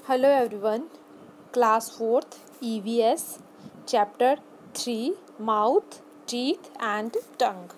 Hello everyone, Class 4th EVS Chapter 3 Mouth, Teeth and Tongue।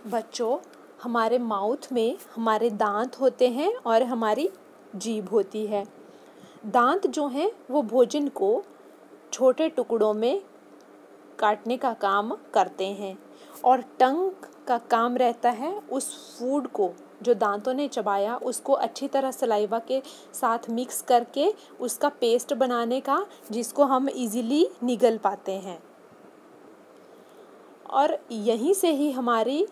बच्चों, हमारे mouth में हमारे दांत होते हैं और हमारी जीभ होती है। दांत जो हैं वो भोजन को छोटे टुकड़ों में काटने का काम करते हैं और टंग का काम रहता है उस फूड को जो दांतों ने चबाया उसको अच्छी तरह सलाइवा के साथ मिक्स करके उसका पेस्ट बनाने का, जिसको हम इजीली निगल पाते हैं। और यहीं से ही हमारी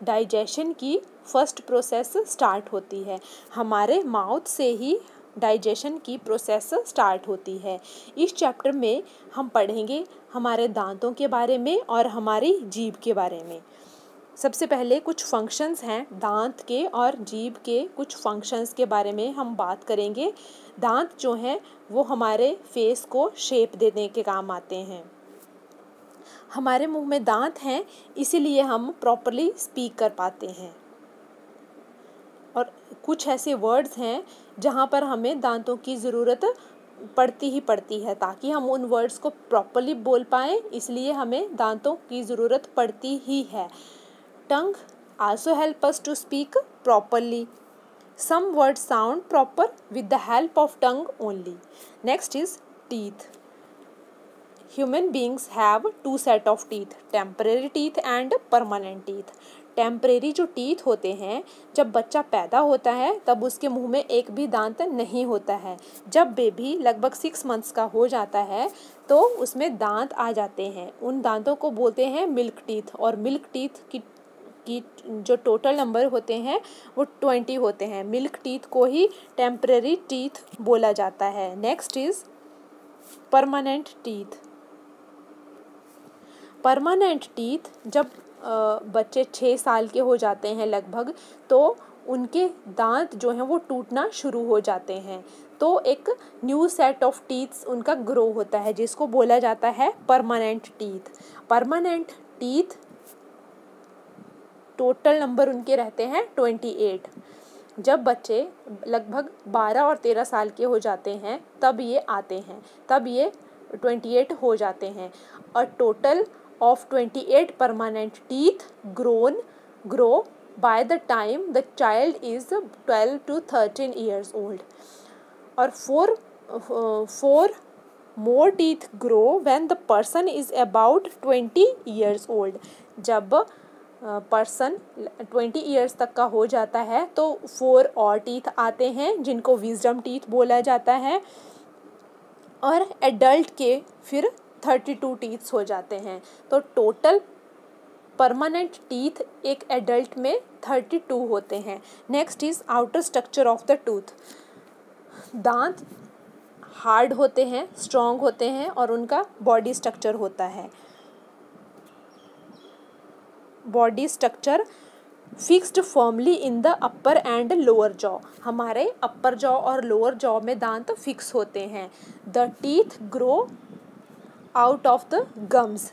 डाइजेशन की फर्स्ट प्रोसेस स्टार्ट होती है। हमारे माउथ से ही डाइजेशन की प्रोसेस स्टार्ट होती है। इस चैप्टर में हम पढ़ेंगे हमारे दांतों के बारे में और हमारी जीभ के बारे में। सबसे पहले कुछ फंक्शंस हैं दांत के और जीभ के, कुछ फंक्शंस के बारे में हम बात करेंगे। दांत जो हैं वो हमारे फेस को शेप देने के काम आते हैं। हमारे मुंह में दांत हैं इसीलिए हम प्रॉपरली स्पीक कर पाते हैं। और कुछ ऐसे वर्ड्स हैं जहाँ पर हमें दांतों की ज़रूरत पड़ती ही पड़ती है ताकि हम उन वर्ड्स को प्रॉपरली बोल पाएँ, इसलिए हमें दांतों की ज़रूरत पड़ती ही है। Tongue also help us to speak properly. Some words sound proper with the help of tongue only. Next is teeth. Human beings have two set of teeth, temporary teeth and permanent teeth. Temporary जो teeth होते हैं, जब बच्चा पैदा होता है तब उसके मुंह में एक भी दांत नहीं होता है। जब बेबी लगभग 6 मंथ्स का हो जाता है तो उसमें दांत आ जाते हैं। उन दांतों को बोलते हैं मिल्क टीथ। और मिल्क टीथ की जो टोटल नंबर होते हैं वो 20 होते हैं। मिल्क टीथ को ही टेम्परेरी टीथ बोला जाता है। Next is permanent teeth. Permanent teeth जब बच्चे 6 साल के हो जाते हैं लगभग, तो उनके दांत जो हैं वो टूटना शुरू हो जाते हैं, तो एक न्यू सेट ऑफ टीथ्स उनका ग्रो होता है जिसको बोला जाता है permanent teeth. Permanent teeth total number उनके रहते हैं 28। जब बच्चे लगभग 12 और 13 साल के हो जाते हैं तब ये आते हैं, तब ये 28 हो जाते हैं। और total of 28 permanent teeth grow by the time the child is 12 to 13 years old। और four more teeth grow when the person is about 20 years old। जब पर्सन 20 ईयर्स तक का हो जाता है तो 4 और टीथ आते हैं जिनको विजडम टीथ बोला जाता है। और एडल्ट के फिर 32 टीथ्स हो जाते हैं। तो टोटल परमानेंट टीथ एक एडल्ट में 32 होते हैं। Next is outer structure of the tooth. दांत हार्ड होते हैं, स्ट्रॉन्ग होते हैं और उनका बॉडी स्ट्रक्चर होता है। Body structure fixed firmly in the upper and lower jaw. हमारे अपर जॉ और लोअर जॉ में दांत फिक्स होते हैं। The teeth grow out of the gums.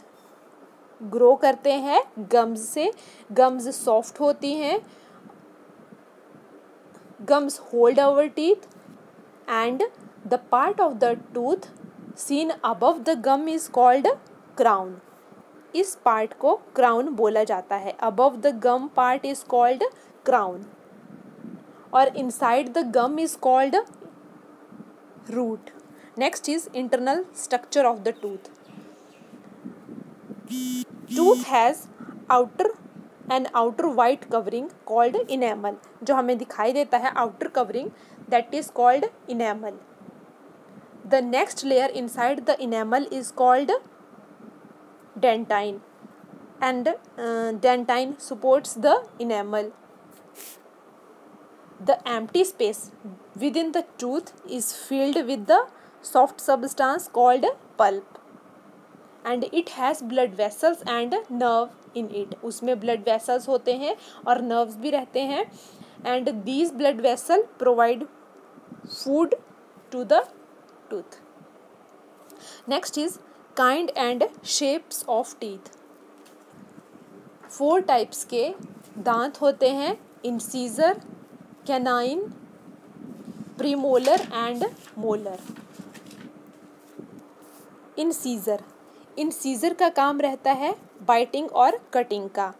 Grow करते हैं गम्स से। गम्स सॉफ्ट होती हैं। Gums hold our teeth and the part of the tooth seen above the gum is called crown. इस पार्ट को क्राउन बोला जाता है। Above the gum part is called crown और inside the gum is called root. Next is internal structure of the tooth. Tooth has an outer white covering called enamel. जो हमें दिखाई देता है outer covering, that is called enamel. The next layer inside the enamel is called dentine and dentine supports the enamel. The empty space within the tooth is filled with the soft substance called pulp and it has blood vessels and nerve in it। उसमें blood vessels होते हैं और nerves भी रहते हैं and these blood vessels provide food to the tooth। Next is kind and shapes of teeth. 4 types के दांत होते हैं: incisor, canine, premolar and molar. Incisor का काम रहता है बाइटिंग और कटिंग का,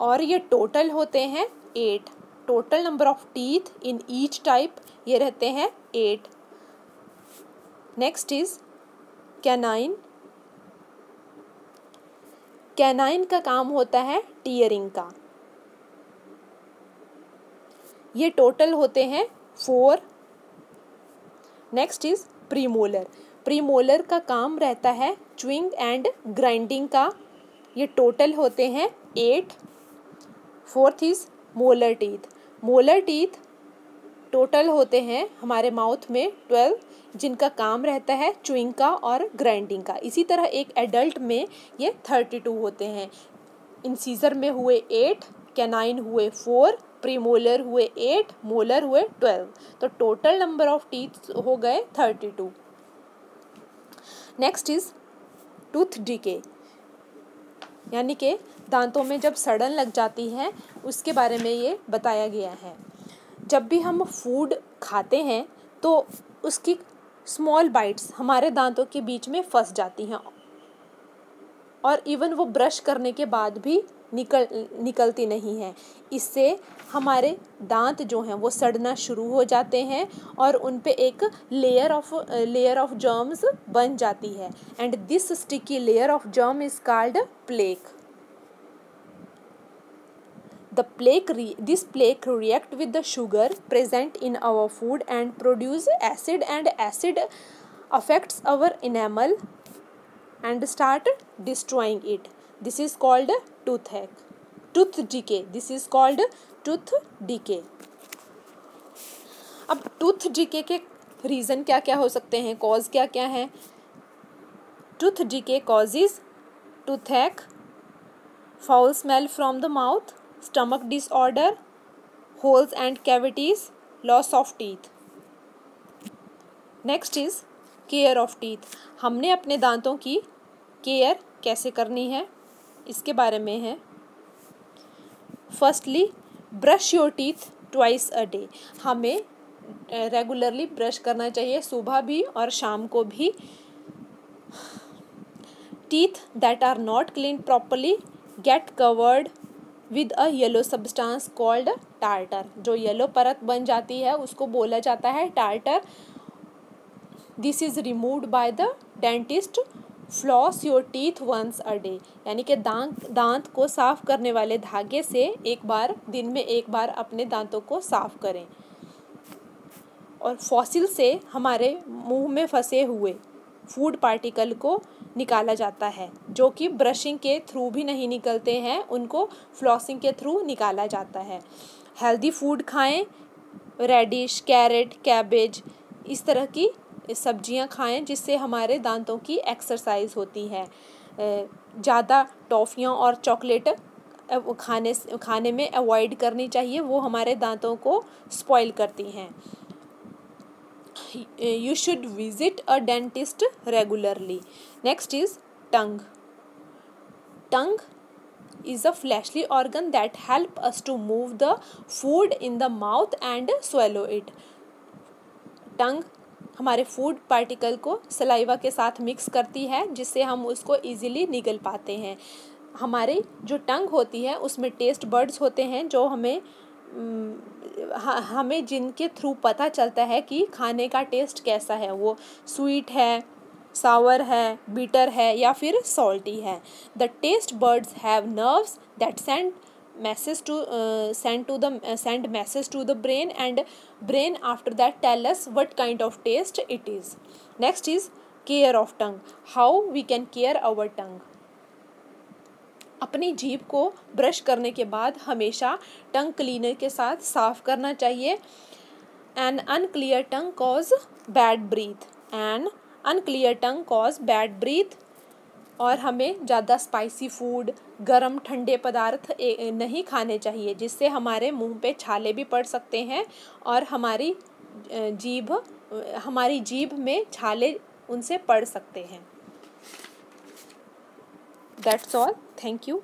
और ये टोटल होते हैं 8। Total number of teeth in each type ये रहते हैं 8। Next is canine. कैनाइन का काम होता है टीयरिंग का, ये टोटल होते हैं 4। Next is premolar. प्रीमोलर का काम रहता है च्युइंग एंड ग्राइंडिंग का, ये टोटल होते हैं 8। Fourth is molar teeth. Molar teeth total होते हैं हमारे माउथ में 12, जिनका काम रहता है च्युइंग का और ग्राइंडिंग का। इसी तरह एक एडल्ट में ये 32 होते हैं। इंसीजर में हुए 8, कैनाइन हुए 4, प्रीमोलर हुए 8, मोलर हुए 12, तो टोटल नंबर ऑफ टीथ हो गए 32। नेक्स्ट इज टूथ डिके, यानी कि दांतों में जब सड़न लग जाती है उसके बारे में ये बताया गया है। जब भी हम फूड खाते हैं तो उसकी स्मॉल बाइट्स हमारे दांतों के बीच में फंस जाती हैं, और इवन वो ब्रश करने के बाद भी निकलती नहीं है। इससे हमारे दांत जो हैं वो सड़ना शुरू हो जाते हैं और उन पे एक लेयर ऑफ जर्म्स बन जाती है, and this sticky layer of germ is called plaque. This plaque react with the sugar present in our food and produce acid, and acid affects our enamel and start destroying it. This is called tooth decay. This is called tooth decay. अब tooth decay के reason क्या क्या हो सकते हैं, cause क्या क्या हैं? Tooth decay causes toothache, foul smell from the mouth, stomach disorder, holes and cavities, loss of teeth. Next is care of teeth. हमने अपने दांतों की केयर कैसे करनी है इसके बारे में है। Firstly brush your teeth twice a day. हमें रेगुलरली ब्रश करना चाहिए, सुबह भी और शाम को भी। Teeth that are not clean properly get covered with a yellow substance called tartar. जो येलो परत बन जाती है उसको बोला जाता है tartar. This is removed by the dentist. Floss your teeth once a day, यानी कि दांत को साफ करने वाले धागे से दिन में एक बार अपने दांतों को साफ करें। और फॉसिल से हमारे मुंह में फंसे हुए फूड पार्टिकल को निकाला जाता है, जो कि ब्रशिंग के थ्रू भी नहीं निकलते हैं, उनको फ्लॉसिंग के थ्रू निकाला जाता है। हेल्दी फूड खाएं, रेडिश, कैरेट, कैबेज, इस तरह की सब्जियां खाएं जिससे हमारे दांतों की एक्सरसाइज होती है। ज़्यादा टॉफ़ियाँ और चॉकलेट खाने में अवॉइड करनी चाहिए, वो हमारे दांतों को स्पॉइल करती हैं। You should visit a dentist regularly. Next is tongue. Tongue is a fleshly organ that help us to move the food in the mouth and swallow it. Tongue हमारे फूड पार्टिकल को saliva के साथ mix करती है जिससे हम उसको easily निगल पाते हैं। हमारी जो टंग होती है उसमें टेस्ट बर्ड्स होते हैं जो हमें जिनके थ्रू पता चलता है कि खाने का टेस्ट कैसा है, वो स्वीट है, सावर है, बिटर है या फिर सॉल्टी है। The taste buds have nerves that send message to the brain, and brain after that tell us what kind of taste it is. Next is care of tongue. How we can care our tongue. अपनी जीभ को brush करने के बाद हमेशा tongue cleaner के साथ साफ करना चाहिए। An unclear tongue cause bad breath. An unclear tongue cause bad breath. और हमें ज़्यादा स्पाइसी फूड, गरम ठंडे पदार्थ नहीं खाने चाहिए जिससे हमारे मुंह पे छाले भी पड़ सकते हैं और हमारी जीभ में छाले उनसे पड़ सकते हैं। That's all. Thank you.